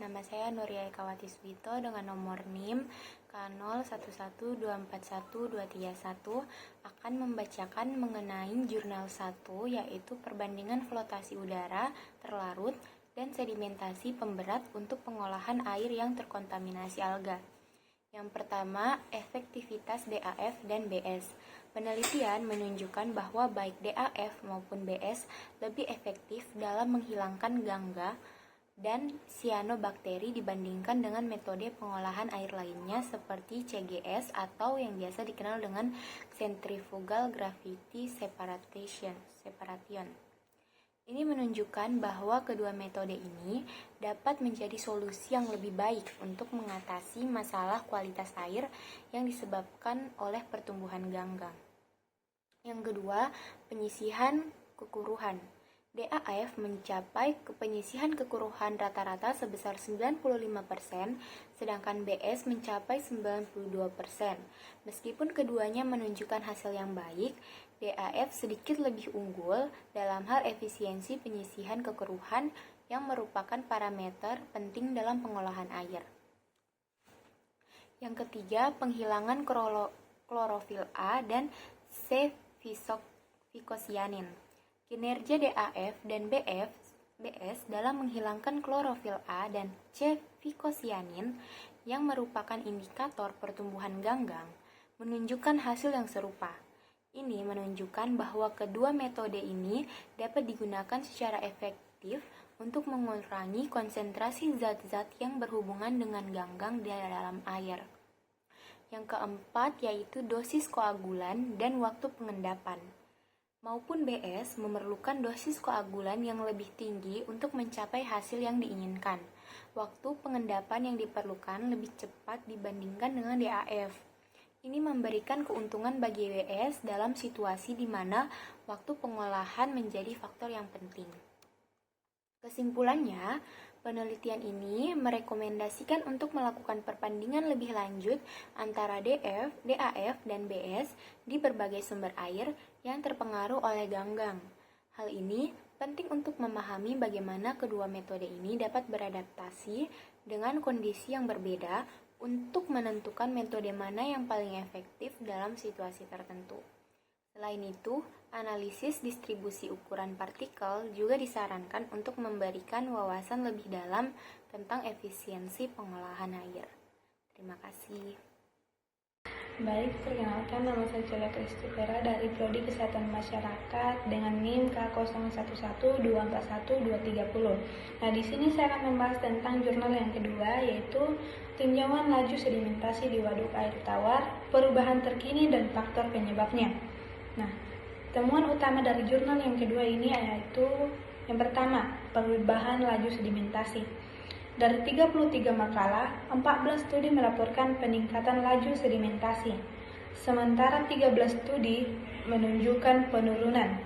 Nama saya Nuria Ekawati Swito dengan nomor NIM K0112412331 akan membacakan mengenai jurnal 1 yaitu perbandingan flotasi udara terlarut dan sedimentasi pemberat untuk pengolahan air yang terkontaminasi alga. Yang pertama, efektivitas DAF dan BS. Penelitian menunjukkan bahwa baik DAF maupun BS lebih efektif dalam menghilangkan gangga dan sianobakteri dibandingkan dengan metode pengolahan air lainnya seperti CGS atau yang biasa dikenal dengan centrifugal gravity separation. Ini menunjukkan bahwa kedua metode ini dapat menjadi solusi yang lebih baik untuk mengatasi masalah kualitas air yang disebabkan oleh pertumbuhan ganggang. Yang kedua, penyisihan kekuruhan. DAF mencapai penyisihan kekuruhan rata-rata sebesar 95%, sedangkan BS mencapai 92%. Meskipun keduanya menunjukkan hasil yang baik, DAF sedikit lebih unggul dalam hal efisiensi penyisihan kekuruhan yang merupakan parameter penting dalam pengolahan air. Yang ketiga, penghilangan klorofil A dan C-vicosianin. Kinerja DAF dan BS dalam menghilangkan klorofil A dan C-vicosianin yang merupakan indikator pertumbuhan ganggang menunjukkan hasil yang serupa. Ini menunjukkan bahwa kedua metode ini dapat digunakan secara efektif untuk mengurangi konsentrasi zat-zat yang berhubungan dengan ganggang di dalam air. Yang keempat yaitu dosis koagulan dan waktu pengendapan. Maupun BS memerlukan dosis koagulan yang lebih tinggi untuk mencapai hasil yang diinginkan. Waktu pengendapan yang diperlukan lebih cepat dibandingkan dengan DAF. Ini memberikan keuntungan bagi BS dalam situasi di mana waktu pengolahan menjadi faktor yang penting. Kesimpulannya, penelitian ini merekomendasikan untuk melakukan perbandingan lebih lanjut antara DAF, dan BS di berbagai sumber air yang terpengaruh oleh ganggang. Hal ini penting untuk memahami bagaimana kedua metode ini dapat beradaptasi dengan kondisi yang berbeda untuk menentukan metode mana yang paling efektif dalam situasi tertentu. Selain itu, analisis distribusi ukuran partikel juga disarankan untuk memberikan wawasan lebih dalam tentang efisiensi pengolahan air. Terima kasih. Baik, perkenalkan nama saya Celia Kristipera dari Prodi Kesehatan Masyarakat dengan NIM K0112412330. Nah, di sini saya akan membahas tentang jurnal yang kedua yaitu tinjauan laju sedimentasi di waduk air tawar, perubahan terkini dan faktor penyebabnya. Nah, temuan utama dari jurnal yang kedua ini yaitu yang pertama, perubahan laju sedimentasi. Dari 33 makalah, 14 studi melaporkan peningkatan laju sedimentasi, sementara 13 studi menunjukkan penurunan.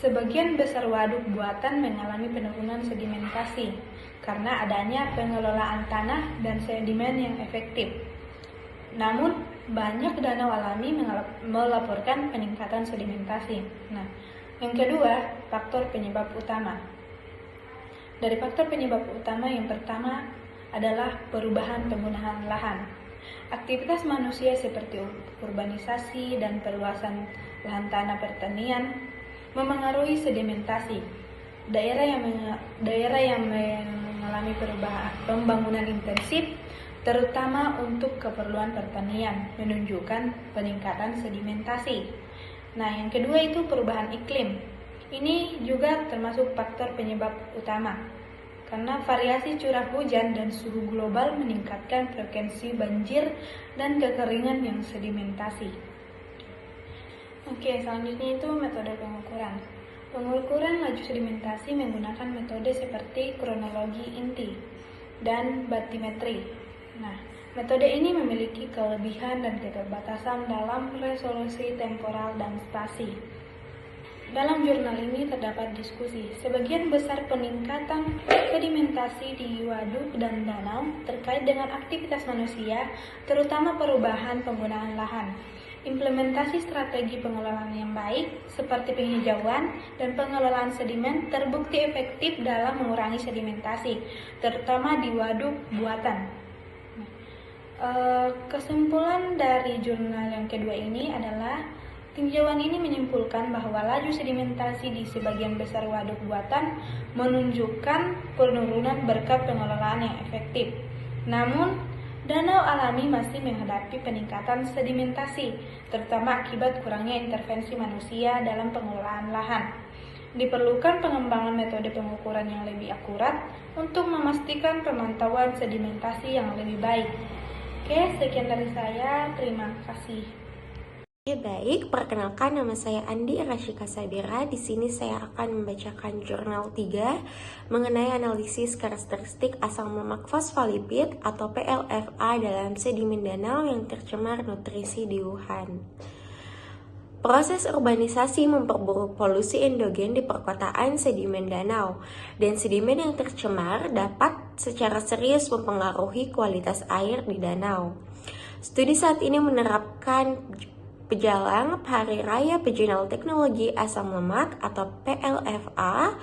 Sebagian besar waduk buatan mengalami penurunan sedimentasi karena adanya pengelolaan tanah dan sedimen yang efektif. Namun, banyak danau alami melaporkan peningkatan sedimentasi. Nah, yang kedua, faktor penyebab utama. Dari faktor penyebab utama yang pertama adalah perubahan penggunaan lahan. Aktivitas manusia seperti urbanisasi dan perluasan lahan tanah pertanian memengaruhi sedimentasi. Daerah yang mengalami pembangunan intensif terutama untuk keperluan pertanian menunjukkan peningkatan sedimentasi. Nah, yang kedua itu perubahan iklim. Ini juga termasuk faktor penyebab utama, karena variasi curah hujan dan suhu global meningkatkan frekuensi banjir dan kekeringan yang sedimentasi. Oke, selanjutnya itu metode pengukuran. Pengukuran laju sedimentasi menggunakan metode seperti kronologi inti dan batimetri. Nah, metode ini memiliki kelebihan dan keterbatasan dalam resolusi temporal dan spasi. Dalam jurnal ini terdapat diskusi, sebagian besar peningkatan sedimentasi di waduk dan danau terkait dengan aktivitas manusia, terutama perubahan penggunaan lahan. Implementasi strategi pengelolaan yang baik seperti penghijauan dan pengelolaan sedimen terbukti efektif dalam mengurangi sedimentasi, terutama di waduk buatan. Kesimpulan dari jurnal yang kedua ini adalah tinjauan ini menyimpulkan bahwa laju sedimentasi di sebagian besar waduk buatan menunjukkan penurunan berkat pengelolaan yang efektif. Namun, danau alami masih menghadapi peningkatan sedimentasi, terutama akibat kurangnya intervensi manusia dalam pengelolaan lahan. Diperlukan pengembangan metode pengukuran yang lebih akurat untuk memastikan pemantauan sedimentasi yang lebih baik. Oke, sekian dari saya. Terima kasih. Baik, perkenalkan nama saya Andi Rashika Sabira. Di sini saya akan membacakan jurnal 3 mengenai analisis karakteristik asam lemak fosfolipid atau PLFA dalam sedimen danau yang tercemar nutrisi di Wuhan. Proses urbanisasi memperburuk polusi endogen di perkotaan sedimen danau, dan sedimen yang tercemar dapat secara serius mempengaruhi kualitas air di danau. Studi saat ini menerapkan Pejalang Hari Raya Pejenal Teknologi Asam Lemak atau PLFA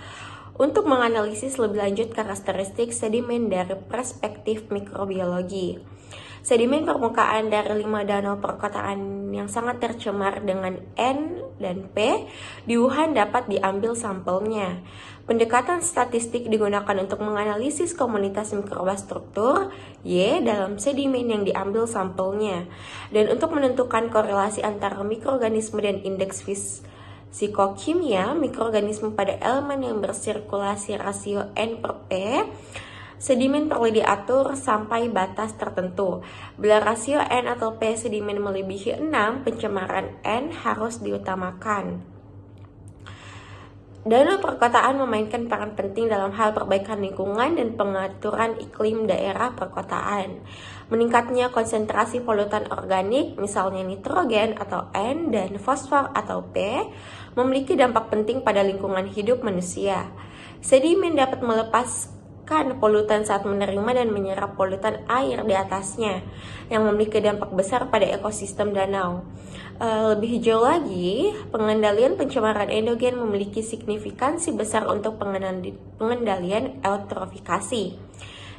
untuk menganalisis lebih lanjut karakteristik sedimen dari perspektif mikrobiologi. Sedimen permukaan dari 5 danau perkotaan yang sangat tercemar dengan N dan P di Wuhan dapat diambil sampelnya. Pendekatan statistik digunakan untuk menganalisis komunitas mikroba struktur Y dalam sedimen yang diambil sampelnya, dan untuk menentukan korelasi antara mikroorganisme dan indeks fisikokimia mikroorganisme pada elemen yang bersirkulasi rasio N per P. Sedimen perlu diatur sampai batas tertentu. Bila rasio N atau P sedimen melebihi 6, pencemaran N harus diutamakan. Danau perkotaan memainkan peran penting dalam hal perbaikan lingkungan dan pengaturan iklim daerah perkotaan. Meningkatnya konsentrasi polutan organik, misalnya nitrogen atau N dan fosfor atau P, memiliki dampak penting pada lingkungan hidup manusia. Sedimen dapat melepaskan polutan saat menerima dan menyerap polutan air di atasnya, yang memiliki dampak besar pada ekosistem danau. Lebih jauh lagi, pengendalian pencemaran endogen memiliki signifikansi besar untuk pengendalian eutrofikasi.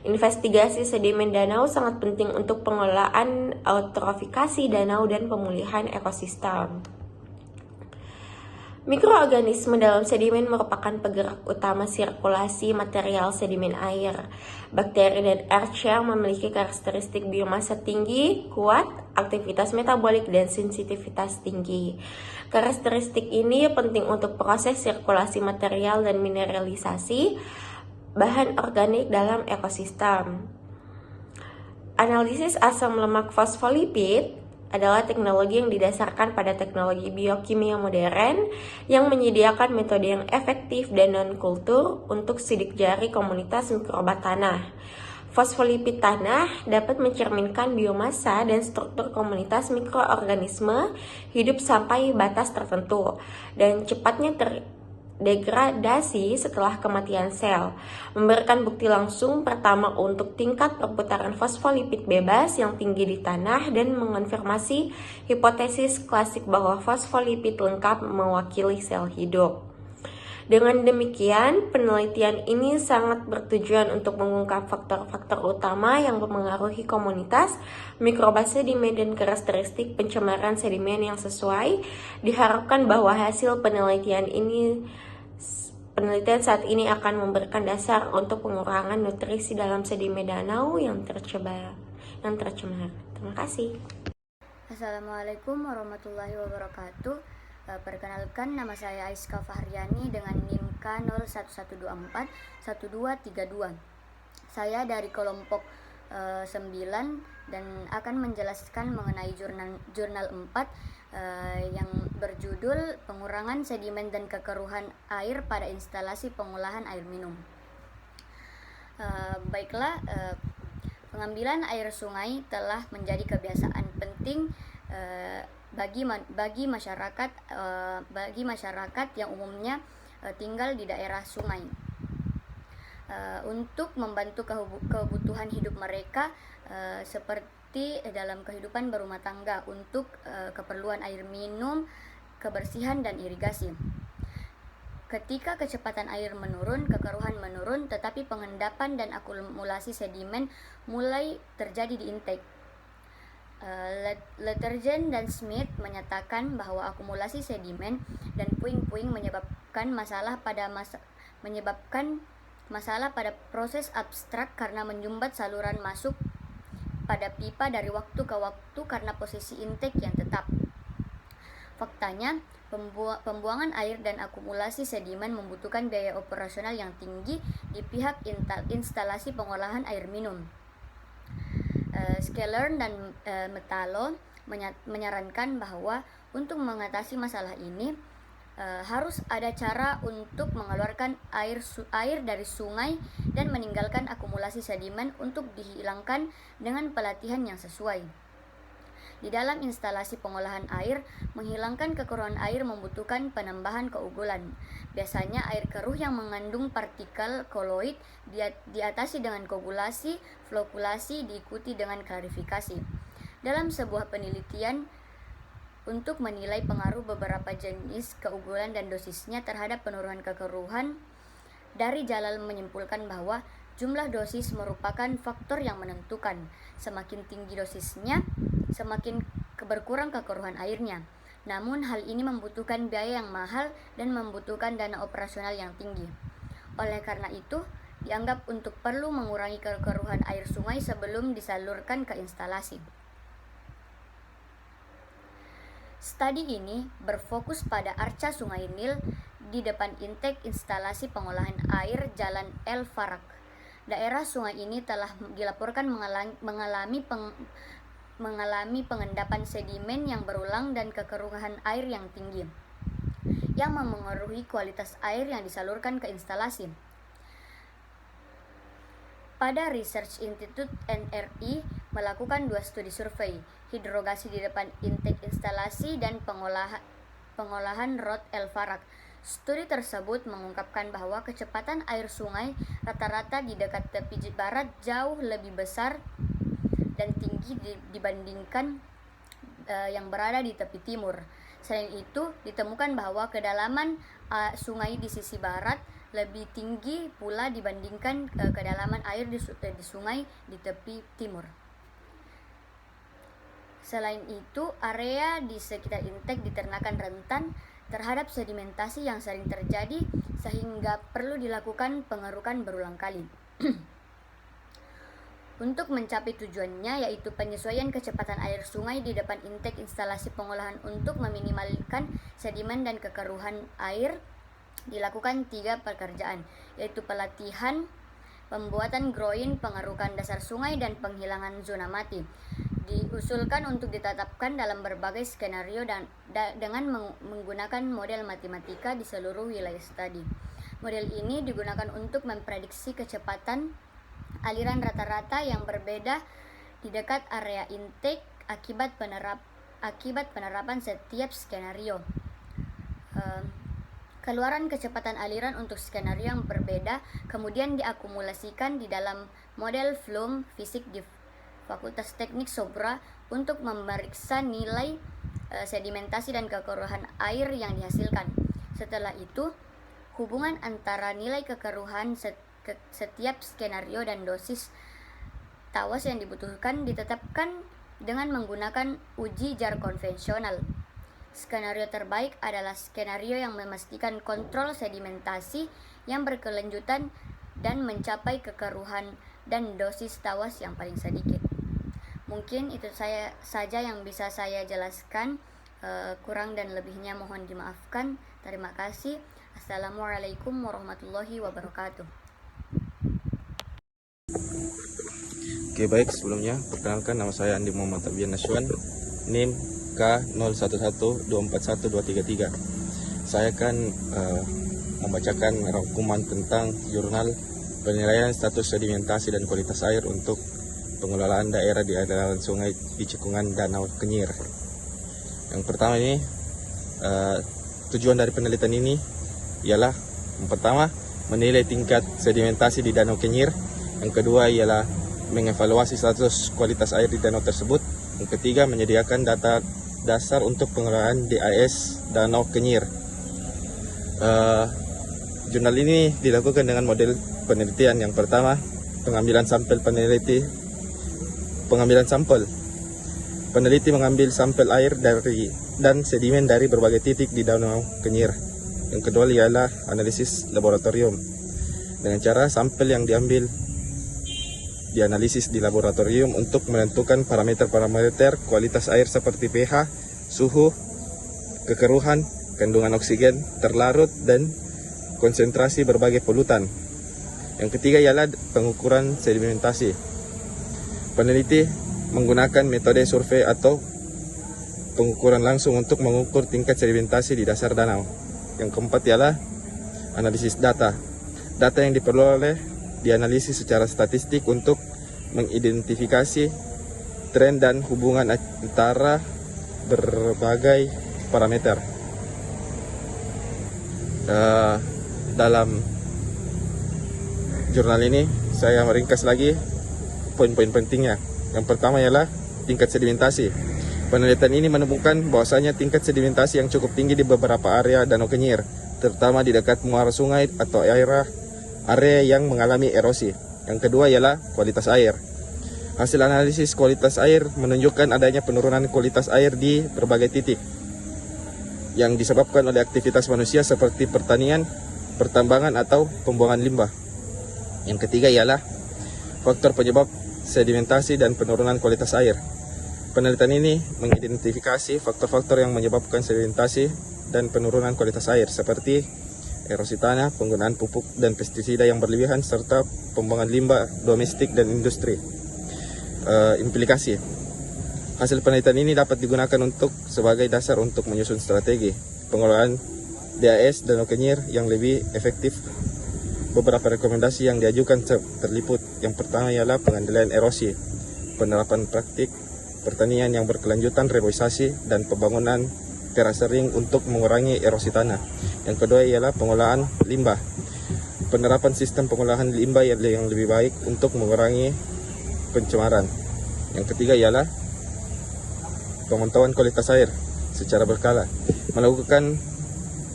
Investigasi sedimen danau sangat penting untuk pengelolaan eutrofikasi danau dan pemulihan ekosistem. Mikroorganisme dalam sedimen merupakan penggerak utama sirkulasi material sedimen air. Bakteri dan archaea memiliki karakteristik biomasa tinggi, kuat, aktivitas metabolik, dan sensitivitas tinggi. Karakteristik ini penting untuk proses sirkulasi material dan mineralisasi bahan organik dalam ekosistem. Analisis asam lemak fosfolipid adalah teknologi yang didasarkan pada teknologi biokimia modern yang menyediakan metode yang efektif dan non-kultur untuk sidik jari komunitas mikroba tanah. Fosfolipid tanah dapat mencerminkan biomasa dan struktur komunitas mikroorganisme hidup sampai batas tertentu dan cepatnya degradasi setelah kematian sel, memberikan bukti langsung pertama untuk tingkat perputaran fosfolipid bebas yang tinggi di tanah dan mengonfirmasi hipotesis klasik bahwa fosfolipid lengkap mewakili sel hidup. Dengan demikian, penelitian ini sangat bertujuan untuk mengungkap faktor-faktor utama yang mempengaruhi komunitas mikroba sedimen dan karakteristik pencemaran sedimen yang sesuai. Diharapkan bahwa hasil penelitian saat ini akan memberikan dasar untuk pengurangan nutrisi dalam sedimen danau yang tercemar. Terima kasih. Assalamualaikum warahmatullahi wabarakatuh. Perkenalkan, nama saya Aiska Fahriani dengan NIM K01124132. Saya dari kelompok 9 dan akan menjelaskan mengenai jurnal 4 yang berjudul Pengurangan Sedimen dan Kekeruhan Air pada Instalasi Pengolahan Air Minum. Pengambilan air sungai telah menjadi kebiasaan penting bagi masyarakat yang umumnya tinggal di daerah sungai. untuk membantu kebutuhan hidup mereka seperti dalam kehidupan berumah tangga untuk keperluan air minum, kebersihan, dan irigasi. Ketika kecepatan air menurun, kekeruhan menurun, tetapi pengendapan dan akumulasi sedimen mulai terjadi di intake. Lettergen dan Smith menyatakan bahwa akumulasi sedimen dan puing-puing menyebabkan masalah pada proses abstrak karena menyumbat saluran masuk pada pipa dari waktu ke waktu karena posisi intake yang tetap. Faktanya, pembuangan air dan akumulasi sedimen membutuhkan biaya operasional yang tinggi di pihak instalasi pengolahan air minum. Skellern dan Metallo menyarankan bahwa untuk mengatasi masalah ini harus ada cara untuk mengeluarkan air dari sungai dan meninggalkan akumulasi sedimen untuk dihilangkan dengan pelatihan yang sesuai. Di dalam instalasi pengolahan air, menghilangkan kekeruhan air membutuhkan penambahan keunggulan. Biasanya air keruh yang mengandung partikel koloid diatasi dengan koagulasi, flokulasi diikuti dengan klarifikasi. Dalam sebuah penelitian untuk menilai pengaruh beberapa jenis keunggulan dan dosisnya terhadap penurunan kekeruhan, dari Jalal menyimpulkan bahwa jumlah dosis merupakan faktor yang menentukan. Semakin tinggi dosisnya, semakin berkurang kekeruhan airnya. Namun hal ini membutuhkan biaya yang mahal dan membutuhkan dana operasional yang tinggi. Oleh karena itu, dianggap untuk perlu mengurangi kekeruhan air sungai sebelum disalurkan ke instalasi. Studi ini berfokus pada arca Sungai Nil di depan intake instalasi pengolahan air Jalan El Farak. Daerah sungai ini telah dilaporkan mengalami pengendapan sedimen yang berulang dan kekeruhan air yang tinggi, yang memengaruhi kualitas air yang disalurkan ke instalasi. Pada Research Institute NRI melakukan 2 studi survei, hidrogasi di depan intake instalasi dan pengolahan Rot El Farak. Studi tersebut mengungkapkan bahwa kecepatan air sungai rata-rata di dekat tepi barat jauh lebih besar dan tinggi dibandingkan yang berada di tepi timur. Selain itu, ditemukan bahwa kedalaman sungai di sisi barat lebih tinggi pula dibandingkan kedalaman air di sungai di tepi timur. Selain itu, area di sekitar intake diternakan rentan terhadap sedimentasi yang sering terjadi sehingga perlu dilakukan pengerukan berulang kali. Untuk mencapai tujuannya, yaitu penyesuaian kecepatan air sungai di depan intake instalasi pengolahan untuk meminimalkan sedimen dan kekeruhan air, dilakukan 3 pekerjaan, yaitu pelatihan, pembuatan groin, pengerukan dasar sungai, dan penghilangan zona mati. Diusulkan untuk ditetapkan dalam berbagai skenario dengan menggunakan model matematika di seluruh wilayah studi. Model ini digunakan untuk memprediksi kecepatan aliran rata-rata yang berbeda di dekat area intake akibat penerapan setiap skenario. Keluaran kecepatan aliran untuk skenario yang berbeda kemudian diakumulasikan di dalam model Flume Fisik di Fakultas Teknik Sobra untuk memeriksa nilai sedimentasi dan kekeruhan air yang dihasilkan. Setelah itu, hubungan antara nilai kekeruhan setiap skenario dan dosis tawas yang dibutuhkan ditetapkan dengan menggunakan uji jar konvensional. Skenario terbaik adalah skenario yang memastikan kontrol sedimentasi yang berkelanjutan dan mencapai kekeruhan dan dosis tawas yang paling sedikit. Mungkin itu saja yang bisa saya jelaskan. Kurang dan lebihnya mohon dimaafkan. Terima kasih. Assalamualaikum warahmatullahi wabarakatuh. Oke, baik, sebelumnya perkenalkan, nama saya Andi Muhammad Abian Naswan, NIM K01124123. Saya akan membacakan rangkuman tentang jurnal penilaian status sedimentasi dan kualitas air untuk pengelolaan daerah di aliran sungai di cekungan Danau Kenyir. Yang pertama ini, tujuan dari penelitian ini ialah yang pertama menilai tingkat sedimentasi di Danau Kenyir. Yang kedua ialah mengevaluasi status kualitas air di danau tersebut. Yang ketiga, menyediakan data dasar untuk pengelolaan DAS Danau Kenyir. Jurnal ini dilakukan dengan model penelitian. Yang pertama, pengambilan sampel. Peneliti mengambil sampel air dan sedimen dari berbagai titik di Danau Kenyir. Yang kedua ialah analisis laboratorium. Dengan cara sampel yang dianalisis di laboratorium untuk menentukan parameter-parameter kualitas air seperti pH, suhu, kekeruhan, kandungan oksigen terlarut, dan konsentrasi berbagai polutan. Yang ketiga ialah pengukuran sedimentasi. Peneliti menggunakan metode survei atau pengukuran langsung untuk mengukur tingkat sedimentasi di dasar danau. Yang keempat ialah analisis data. Data yang diperoleh dianalisis secara statistik untuk mengidentifikasi tren dan hubungan antara berbagai parameter. Dalam jurnal ini saya meringkas lagi poin-poin pentingnya. Yang pertama ialah tingkat sedimentasi. Penelitian ini menemukan bahwasanya tingkat sedimentasi yang cukup tinggi di beberapa area Danau Kenyir, terutama di dekat muara sungai atau area yang mengalami erosi. Yang kedua ialah kualitas air. Hasil analisis kualitas air menunjukkan adanya penurunan kualitas air di berbagai titik yang disebabkan oleh aktivitas manusia seperti pertanian, pertambangan, atau pembuangan limbah. Yang ketiga ialah faktor penyebab sedimentasi dan penurunan kualitas air. Penelitian ini mengidentifikasi faktor-faktor yang menyebabkan sedimentasi dan penurunan kualitas air seperti erosi tanah, penggunaan pupuk dan pestisida yang berlebihan, serta pembuangan limbah domestik dan industri. Implikasi hasil penelitian ini dapat digunakan sebagai dasar untuk menyusun strategi pengelolaan DAS Danau Kenyir yang lebih efektif. Beberapa rekomendasi yang diajukan terliputi. Yang pertama ialah pengendalian erosi, penerapan praktik pertanian yang berkelanjutan, reboisasi, dan pembangunan terasering untuk mengurangi erosi tanah. Yang kedua ialah pengolahan limbah, penerapan sistem pengolahan limbah yang lebih baik untuk mengurangi pencemaran. Yang ketiga ialah pemantauan kualitas air secara berkala, melakukan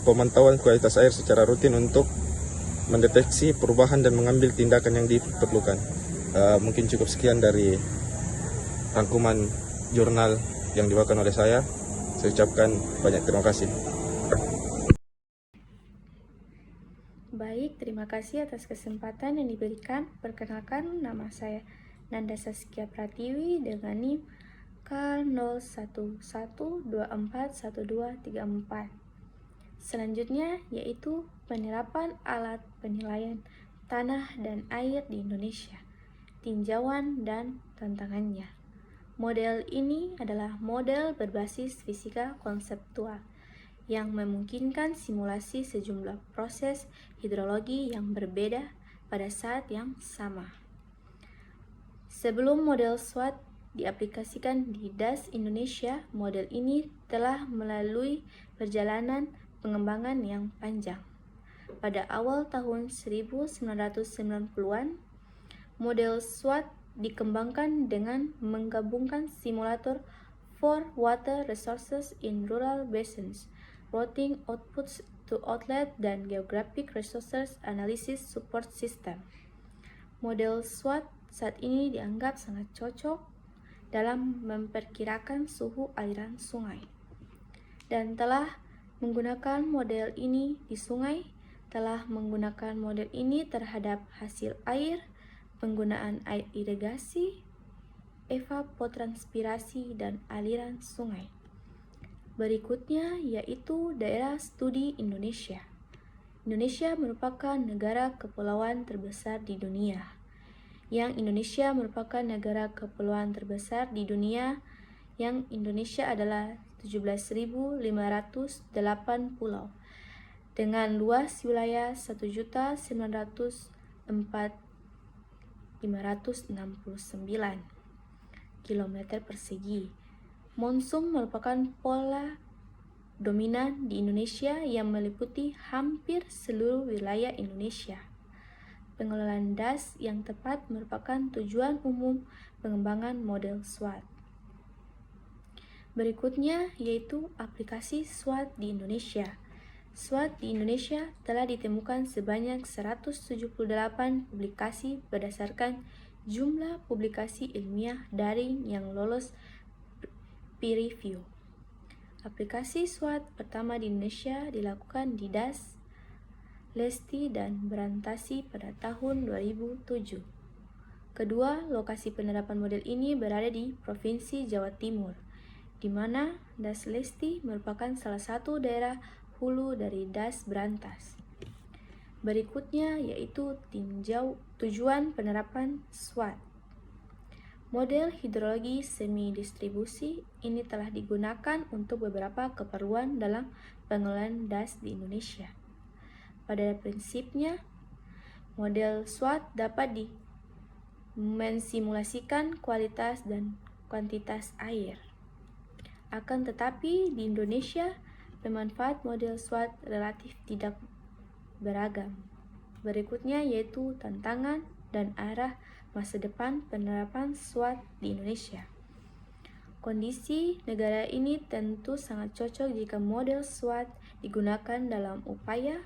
pemantauan kualitas air secara rutin untuk mendeteksi perubahan dan mengambil tindakan yang diperlukan. Mungkin cukup sekian dari rangkuman jurnal yang dibawakan oleh saya. Saya ucapkan banyak terima kasih. Baik, terima kasih atas kesempatan yang diberikan. Perkenalkan, nama saya Nanda Saskia Pratiwi dengan NIM K01124124. Selanjutnya yaitu penerapan alat penilaian tanah dan air di Indonesia, tinjauan dan tantangannya. Model ini adalah model berbasis fisika konseptual yang memungkinkan simulasi sejumlah proses hidrologi yang berbeda pada saat yang sama. Sebelum model SWOT diaplikasikan di DAS Indonesia, model ini telah melalui perjalanan pengembangan yang panjang. Pada awal tahun 1990-an, model SWOT dikembangkan dengan menggabungkan simulator for water resources in rural basins, routing outputs to outlet, dan geographic resources analysis support system. Model SWOT saat ini dianggap sangat cocok dalam memperkirakan suhu aliran sungai, dan telah menggunakan model ini di sungai, telah menggunakan model ini terhadap hasil air, penggunaan air irigasi, evapotranspirasi, dan aliran sungai. Berikutnya yaitu daerah studi Indonesia. Indonesia merupakan negara kepulauan terbesar di dunia. Indonesia adalah 17.508 pulau dengan luas wilayah 1.004.569 km persegi. Monsun merupakan pola dominan di Indonesia yang meliputi hampir seluruh wilayah Indonesia. Pengelolaan DAS yang tepat merupakan tujuan umum pengembangan model SWOT. Berikutnya yaitu aplikasi SWOT di Indonesia. SWOT di Indonesia telah ditemukan sebanyak 178 publikasi berdasarkan jumlah publikasi ilmiah daring yang lolos peer review. Aplikasi SWOT pertama di Indonesia dilakukan di DAS, Lesti, dan Berantasi pada tahun 2007. Kedua, lokasi penerapan model ini berada di Provinsi Jawa Timur, di mana DAS Lesti merupakan salah satu daerah hulu dari DAS Berantas. Berikutnya yaitu tinjau tujuan penerapan SWOT. Model hidrologi semi distribusi ini telah digunakan untuk beberapa keperluan dalam pengelolaan DAS di Indonesia. Pada prinsipnya, model SWOT dapat mensimulasikan kualitas dan kuantitas air. Akan tetapi, di Indonesia, pemanfaat model SWOT relatif tidak beragam. Berikutnya yaitu tantangan dan arah masa depan penerapan SWOT di Indonesia. Kondisi negara ini tentu sangat cocok jika model SWOT digunakan dalam upaya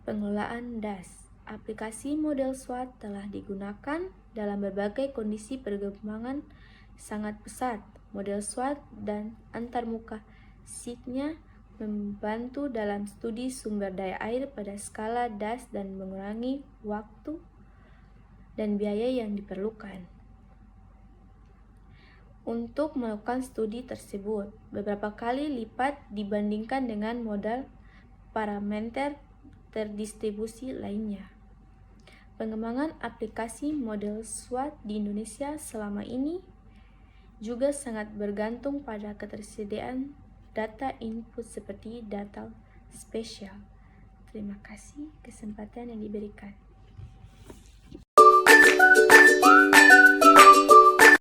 pengelolaan DAS. Aplikasi model SWOT telah digunakan dalam berbagai kondisi perkembangan sangat pesat. Model SWOT dan antarmuka SIG-nya membantu dalam studi sumber daya air pada skala DAS dan mengurangi waktu dan biaya yang diperlukan. Untuk melakukan studi tersebut, beberapa kali lipat dibandingkan dengan modal parameter terdistribusi lainnya. Pengembangan aplikasi model SWOT di Indonesia selama ini juga sangat bergantung pada ketersediaan data input seperti data spesial. Terima kasih kesempatan yang diberikan.